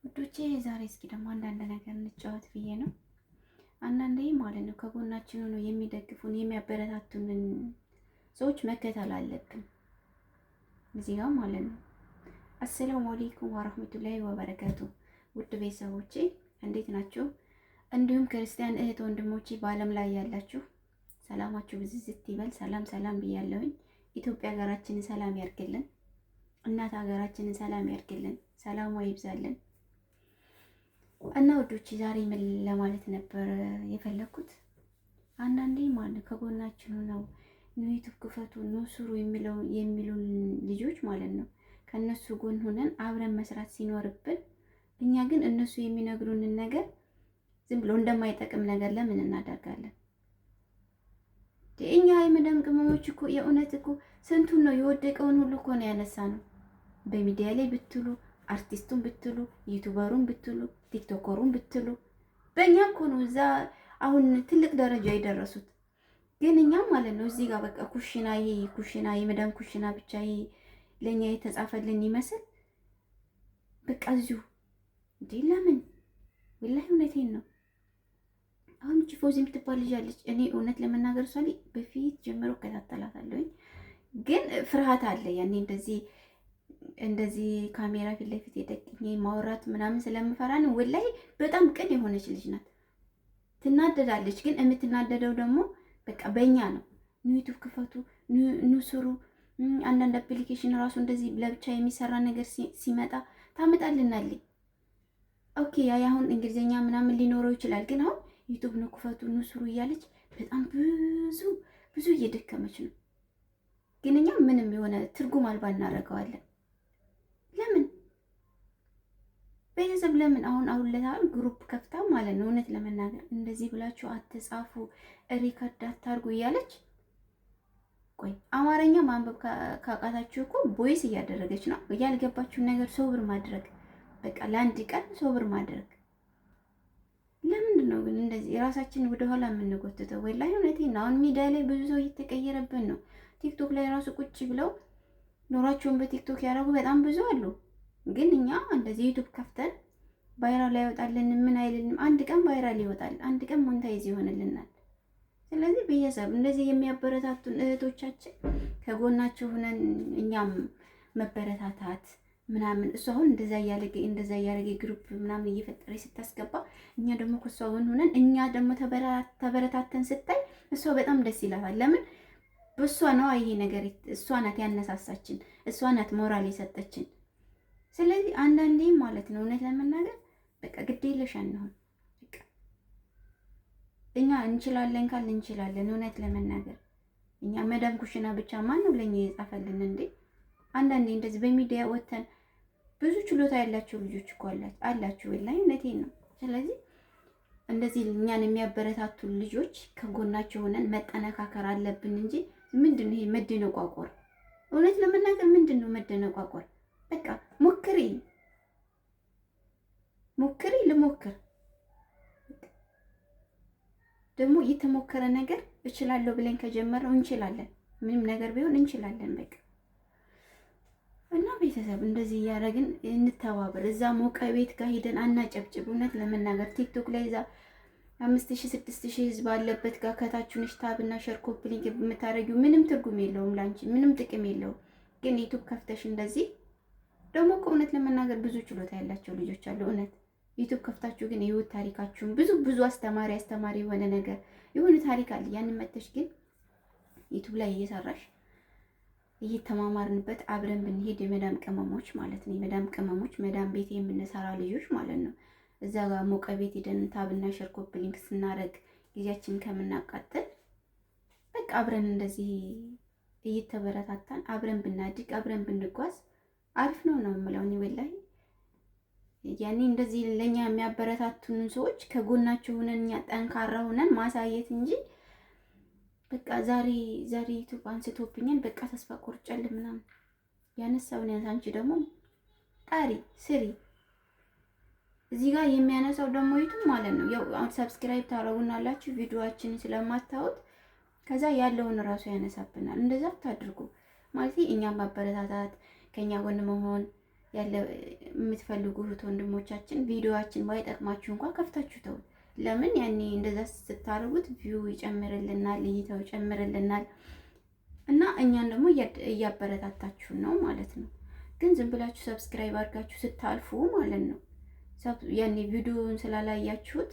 ውዶቼ ዛሬ እስኪ ደግሞ አንዳንድ ነገር እንጫወት ብዬ ነው። አንዳንዴ ማለት ነው ከጎናችን ሆነው የሚደግፉን የሚያበረታቱንን ሰዎች መከተል አለብን። እዚህ ጋር ማለት ነው። አሰላሙ አለይኩም ወራህመቱላሂ ወበረካቱ። ውድ ቤተሰቦቼ እንዴት ናችሁ? እንዲሁም ክርስቲያን እህት ወንድሞቼ በዓለም ላይ ያላችሁ ሰላማችሁ ብዝዝት ይበል። ሰላም ሰላም ብያለሁኝ። ኢትዮጵያ ሀገራችንን ሰላም ያርግልን። እናት ሀገራችንን ሰላም ያርግልን። ሰላሟ ይብዛልን። እና ውዶች ዛሬ ምን ለማለት ነበር የፈለኩት፣ አንዳንዴ ማለት ከጎናችን ነው ዩቲዩብ ክፈቱ ነው ስሩ የሚሉን ልጆች ማለት ነው ከነሱ ጎን ሆነን አብረን መስራት ሲኖርብን፣ እኛ ግን እነሱ የሚነግሩንን ነገር ዝም ብሎ እንደማይጠቅም ነገር ለምን እናደርጋለን? እኛ የመዳም ቅመሞች እኮ የእውነት እኮ ስንቱን ነው የወደቀውን ሁሉ እኮ ነው ያነሳ ነው። በሚዲያ ላይ ብትሉ አርቲስቱን ብትሉ ዩቲዩበሩን ብትሉ ቲክቶከሩን ብትሉ በእኛ እኮ ነው እዛ አሁን ትልቅ ደረጃ የደረሱት። ግን እኛም ማለት ነው እዚህ ጋር በቃ ኩሽና የመዳም ኩሽና ብቻ ለእኛ የተጻፈልን ይመስል በቃ እዚሁ እንዴ! ለምን ወላሂ እውነቴን ነው። አሁን እቺ ፎዚ የምትባል ልጅ አለች። እኔ እውነት ለመናገር እሷ ላይ በፊት ጀምሮ እከታተላታለሁኝ፣ ግን ፍርሃት አለ ያኔ እንደዚህ ካሜራ ፊት ለፊት የደቅኝ ማውራት ምናምን ስለምፈራ ነው። ወላሂ በጣም ቅን የሆነች ልጅ ናት። ትናደዳለች፣ ግን የምትናደደው ደግሞ በቃ በእኛ ነው። ዩቲዩብ ክፈቱ ኑ ስሩ። አንዳንድ አፕሊኬሽን ራሱ እንደዚህ ለብቻ የሚሰራ ነገር ሲመጣ ታመጣልናለች። ኦኬ ያ አሁን እንግሊዝኛ ምናምን ሊኖረው ይችላል፣ ግን አሁን ዩቲዩብ ነው ክፈቱ ኑ ስሩ እያለች በጣም ብዙ እየደከመች ነው። ግን እኛ ምንም የሆነ ትርጉም አልባ እናደርገዋለን። ለምን ቤተሰብ ለምን አሁን ለታል ግሩፕ ከፍታ ማለት ነው እውነት ለመናገር እንደዚህ ብላችሁ አትጻፉ ሪከርድ አታርጉ እያለች፣ ቆይ አማርኛ ማንበብ ካቃታችሁ እኮ ቦይስ እያደረገች ነው። ያልገባችሁን ነገር ሶብር ማድረግ በቃ ለአንድ ቀን ሶብር ማድረግ። ለምንድን ነው ግን እንደዚህ ራሳችንን ወደኋላ የምንጎትተው? ወላሂ እውነቴን ነው። አሁን ሚዲያ ላይ ብዙ ሰው እየተቀየረብን ነው። ቲክቶክ ላይ ራሱ ቁጭ ብለው ኖራቸውን በቲክቶክ ያደረጉ በጣም ብዙ አሉ። ግን እኛ እንደዚህ ዩቲዩብ ከፍተን ቫይራል አይወጣልን ምን አይልንም። አንድ ቀን ቫይራል ይወጣል፣ አንድ ቀን ሞኔታይዝ ይሆንልናል። ስለዚህ ቤተሰብ እንደዚህ የሚያበረታቱን እህቶቻችን ከጎናቸው ሆነን እኛም መበረታታት ምናምን። እሷ አሁን እንደዛ እያለገ ግሩፕ ምናምን እየፈጠረች ስታስገባ እኛ ደግሞ ከሷ ጎን ሆነን እኛ ደግሞ ተበረታተን ስታይ እሷ በጣም ደስ ይላታል። ለምን በእሷ ነው ይሄ ነገር፣ እሷ ናት ያነሳሳችን፣ እሷ ናት ሞራል የሰጠችን። ስለዚህ አንዳንዴ ማለት ነው እውነት ለመናገር በቃ ግድ የለሽ አንሆን። በቃ እኛ እንችላለን ካል እንችላለን። እውነት ለመናገር እኛ መዳም ኩሽና ብቻ ማን ነው ለኛ የጻፈልን እንዴ? አንዳንዴ እንደዚህ በሚዲያ ወተን ብዙ ችሎታ ያላቸው ልጆች እኮ አላችሁ። ወላሂ እውነቴን ነው። ስለዚህ እንደዚህ እኛን የሚያበረታቱ ልጆች ከጎናቸው ሆነን መጠነካከር አለብን እንጂ ምንድን ነው ይሄ መደነቋቆር? እውነት ለመናገር ምንድን ነው መደነቋቆር? በቃ ሞክሪ ልሞክር። ደግሞ የተሞከረ ነገር እችላለሁ ብለን ከጀመረው እንችላለን። ምንም ነገር ቢሆን እንችላለን። በቃ እና ቤተሰብ እንደዚህ እያደረግን እንተባበር። እዛ ሞቀ ቤት ጋር ሄደን አናጨብጭብ። እውነት ለመናገር ቲክቶክ ላይ እዛ 5000 6000 ህዝብ አለበት ጋር ከታችሁንሽ ታብና ሸር ኮፒ ሊንክ የምታደርጊው ምንም ትርጉም የለውም፣ ላንቺ ምንም ጥቅም የለውም። ግን ዩቲዩብ ከፍተሽ እንደዚህ ደግሞ ከእውነት ለመናገር ብዙ ችሎታ ያላቸው ልጆች አሉ። እውነት ዩቲዩብ ከፍታችሁ ግን የህይወት ታሪካችሁን ብዙ አስተማሪ የሆነ ነገር የሆነ ታሪክ አለ። ያንን መተሽ ግን ዩቲዩብ ላይ እየሰራሽ እየተማማርንበት አብረን ብንሄድ የመዳም ቅመሞች ማለት ነው የመዳም ቤት የምንሰራ ልጆች ማለት ነው እዛ ጋር ሞቀ ቤት ሄደን ታብና ሸር ኮፒ ሊንክ ስናደርግ ጊዜያችንን ከምናቃጥል በቃ አብረን እንደዚህ እየተበረታታን አብረን ብናድግ አብረን ብንጓዝ አሪፍ ነው የምለው እኔ ወላሂ። ያኔ እንደዚህ ለኛ የሚያበረታቱን ሰዎች ከጎናቸው ሆነን እኛ ጠንካራ ሆነን ማሳየት እንጂ በቃ ዛሬ ዩቲዩብ አንስቶብኛል በቃ ተስፋ ቆርጫለሁ ምናምን ያነሳውን አንቺ ደግሞ ጣሪ ስሪ። እዚህ ጋር የሚያነሳው ደግሞ ዩቲዩብ ማለት ነው ያው ሰብስክራይብ ታረጉናላችሁ ቪዲዮአችንን ስለማታዩት ከዛ ያለውን ራሱ ያነሳብናል። እንደዛ ታድርጉ ማለት እኛም ማበረታታት ከኛ ጎን መሆን ያለ የምትፈልጉ እህት ወንድሞቻችን ቪዲዮአችን ባይጠቅማችሁ እንኳን ከፍታችሁ ተውት። ለምን ያኔ እንደዛ ስታደርጉት ቪው ይጨምርልናል፣ እይታው ይጨምርልናል እና እኛን ደግሞ እያበረታታችሁ ነው ማለት ነው። ግን ዝም ብላችሁ ሰብስክራይብ አድርጋችሁ ስታልፉ ማለት ነው ያኔ ቪዲዮውን ስላላያችሁት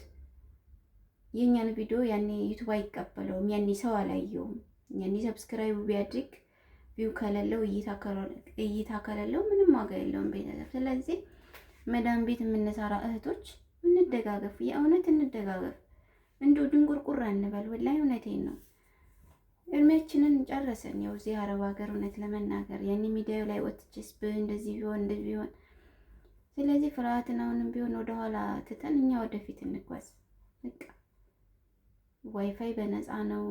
የኛን ቪዲዮ ያኔ ዩቲዩብ አይቀበለውም። ያኔ ሰው አላየውም። ያኔ ሰብስክራይብ ቢያድግ ቪው ከሌለው እይታ ከሌለው ምንም ዋጋ የለውም ቤተሰብ። ስለዚህ መዳም ቤት የምንሰራ እህቶች እንደጋገፍ፣ የእውነት እንደጋገፍ። እንዲሁ ድንቁርቁር አንበል። ወላሂ እውነቴን ነው። እድሜያችንን ጨረሰን። ያው እዚህ አረብ ሀገር እውነት ለመናገር ያኔ ሚዲያው ላይ ወጥቼስ እንደዚህ ቢሆን እንደዚህ ቢሆን። ስለዚህ ፍርሃትን አሁንም ቢሆን ወደኋላ ትተን እኛ ወደፊት እንጓዝ። በቃ ዋይፋይ በነፃ ነው።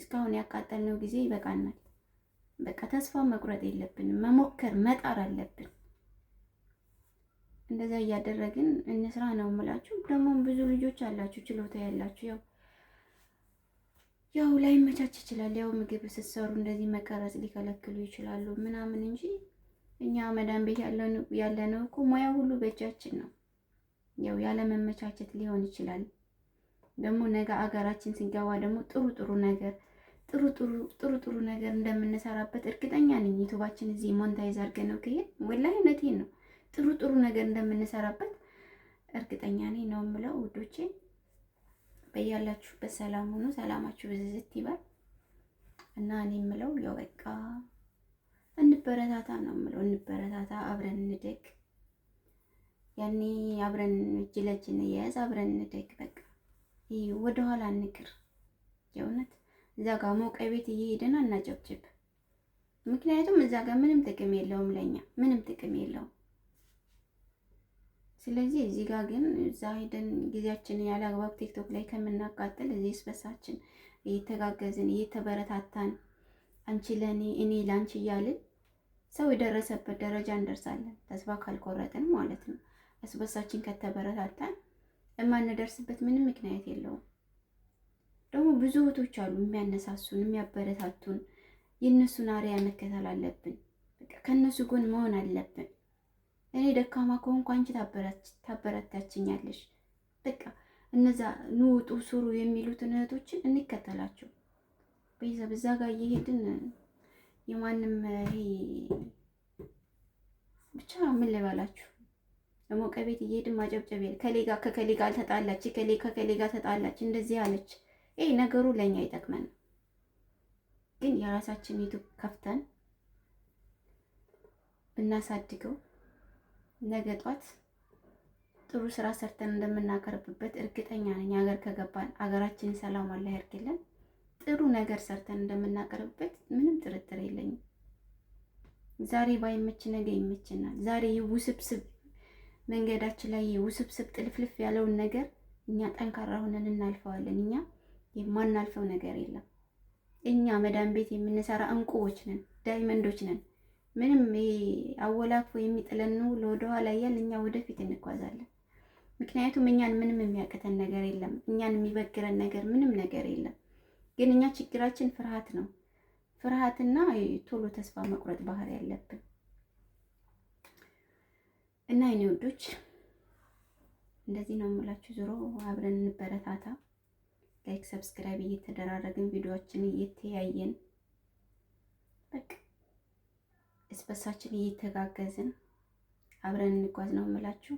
እስካሁን ያቃጠልነው ጊዜ ይበቃናል። በቃ ተስፋ መቁረጥ የለብንም። መሞከር መጣር አለብን። እንደዛ እያደረግን እንስራ ነው የምላችሁ። ደግሞ ብዙ ልጆች አላችሁ ችሎታ ያላችሁ ያው ላይመቻች ይችላል። ያው ምግብ ስትሰሩ እንደዚህ መቀረጽ ሊከለክሉ ይችላሉ ምናምን እንጂ እኛ መዳም ቤት ያለነው እኮ ሙያ ሁሉ በእጃችን ነው። ያው ያለ መመቻቸት ሊሆን ይችላል። ደግሞ ነገ አገራችን ስንገባ ደግሞ ጥሩ ነገር እንደምንሰራበት እርግጠኛ ነኝ። ዩቲዩባችን እዚህ ሞኔታይዝ አድርገን ነው ከሄድ ወላሂ እውነቴን ነው። ጥሩ ነገር እንደምንሰራበት እርግጠኛ ነኝ ነው የምለው ውዶቼ። በያላችሁበት ሰላም ሆኖ ሰላማችሁ ብዝዝት ይበል እና እኔ የምለው ያው በቃ እንበረታታ ነው የምለው። እንበረታታ፣ አብረን እንደግ። ያኔ አብረን እጅ ለእጅ እንያያዝ፣ አብረን እንደግ። በቃ ይሄ ወደኋላ እንቅር። የእውነት እዛ ጋር ሞቀ ቤት እየሄድን አናጨብጭብ። ምክንያቱም እዛ ጋር ምንም ጥቅም የለውም፣ ለኛ ምንም ጥቅም የለውም። ስለዚህ እዚህ ጋር ግን እዛ ሄደን ጊዜያችንን ያለ አግባብ ቲክቶክ ላይ ከምናቃጥል እዚህ ስበሳችን እየተጋገዝን እየተበረታታን አንቺ ለእኔ እኔ ለአንቺ እያልን ሰው የደረሰበት ደረጃ እንደርሳለን። ተስፋ ካልቆረጥን ማለት ነው። እስበሳችን ከተበረታታን የማንደርስበት ምንም ምክንያት የለውም። ደግሞ ብዙ እህቶች አሉ የሚያነሳሱን የሚያበረታቱን። የእነሱን አርአያ መከተል አለብን። በቃ ከእነሱ ጎን መሆን አለብን። እኔ ደካማ ከሆንኩ አንቺ ታበረታችኛለሽ። በቃ እነዛ ንውጡ ስሩ የሚሉትን እህቶችን እንከተላቸው። ቤተሰብ እዛ ጋር እየሄድን የማንም ይሄ ብቻ ምን ልበላችሁ ለሞቀ ቤት እየሄድን ማጨብጨብ ከከሌ ጋር ተጣላች፣ ከከሌ ጋር ተጣላች፣ እንደዚህ አለች። ይሄ ነገሩ ለኛ ይጠቅመን። ግን የራሳችን ዩቲዩብ ከፍተን ብናሳድገው ነገ ጧት ጥሩ ስራ ሰርተን እንደምናቀርብበት እርግጠኛ ነኝ። ሀገር ከገባን ሀገራችንን ሰላም አላህ ያርግልን። ጥሩ ነገር ሰርተን እንደምናቀርብበት ምንም ጥርጥር የለኝም። ዛሬ ባይመች ነገ ይመችናል። ዛሬ ውስብስብ መንገዳችን ላይ ውስብስብ ጥልፍልፍ ያለውን ነገር እኛ ጠንካራ ሆነን እናልፈዋለን። እኛ የማናልፈው ነገር የለም። እኛ መዳም ቤት የምንሰራ እንቁዎች ነን፣ ዳይመንዶች ነን። ምንም አወላክፎ የሚጥለን ነው ለወደኋላ እያልን እኛ ወደፊት እንጓዛለን። ምክንያቱም እኛን ምንም የሚያቅተን ነገር የለም። እኛን የሚበግረን ነገር ምንም ነገር የለም። ግን እኛ ችግራችን ፍርሃት ነው። ፍርሃትና ቶሎ ተስፋ መቁረጥ ባህሪ ያለብን እና የኔ ወዶች እንደዚህ ነው የምላችሁ። ዞሮ አብረን እንበረታታ። ላይክ ሰብስክራይብ እየተደራረግን ቪዲዮዎችን እየተያየን በቃ እስበሳችን እየተጋገዝን አብረን እንጓዝ ነው የምላችሁ።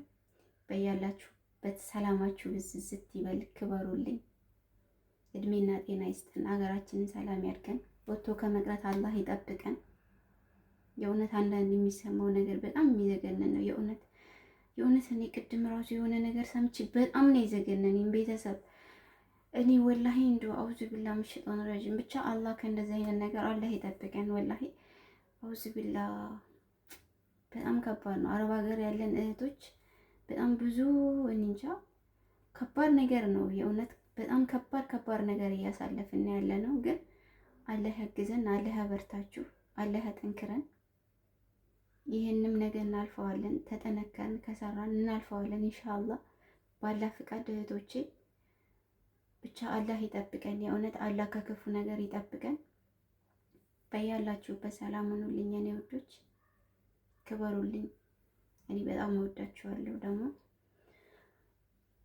በያላችሁበት ሰላማችሁ ብዝዝት ይበል። ክበሩልኝ። እድሜና ጤና ይስጠን። ሀገራችንን ሰላም ያድርገን። ወጥቶ ከመቅረት አላህ ይጠብቀን። የእውነት አንዳንድ የሚሰማው ነገር በጣም የሚዘገነን ነው። የእውነት እኔ ቅድም ራሱ የሆነ ነገር ሰምቼ በጣም ነው የዘገነነኝ ቤተሰብ። እኔ ወላሂ እንደው አውዙ ቢላ ምሽጦን ረጅም ብቻ አላህ ከእንደዚህ አይነት ነገር አላህ ይጠብቀን። ወላሂ አውዙ ቢላ በጣም ከባድ ነው። አረብ ሀገር ያለን እህቶች በጣም ብዙ እንጃ ከባድ ነገር ነው። የእውነት በጣም ከባድ ነገር እያሳለፍን ያለ ነው። ግን አላህ ያግዘን፣ አላህ ያበርታችሁ፣ አላህ ያጠንክረን። ይህንም ነገር እናልፈዋለን። ተጠነከርን ከሰራን እናልፈዋለን ኢንሻአላህ ባላህ ፍቃድ እህቶቼ። ብቻ አላህ ይጠብቀን። የእውነት አላህ ከክፉ ነገር ይጠብቀን። በያላችሁበት ሰላም ሁኑልኝ የኔ ውዶች፣ ክበሩልኝ። እኔ በጣም እወዳችኋለሁ። ደግሞ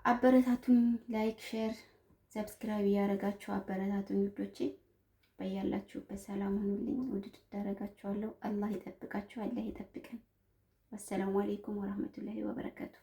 አበረታቱኝ። ላይክ፣ ሼር፣ ሰብስክራይብ እያደረጋችሁ አበረታቱኝ ውዶቼ። በያላችሁበት ሰላም ሁኑልኝ። ውድድ አደረጋችኋለሁ። አላህ ይጠብቃችሁ፣ አላህ ይጠብቀን። ወሰላሙ አሌይኩም ወራህመቱላሂ ወበረከቱ።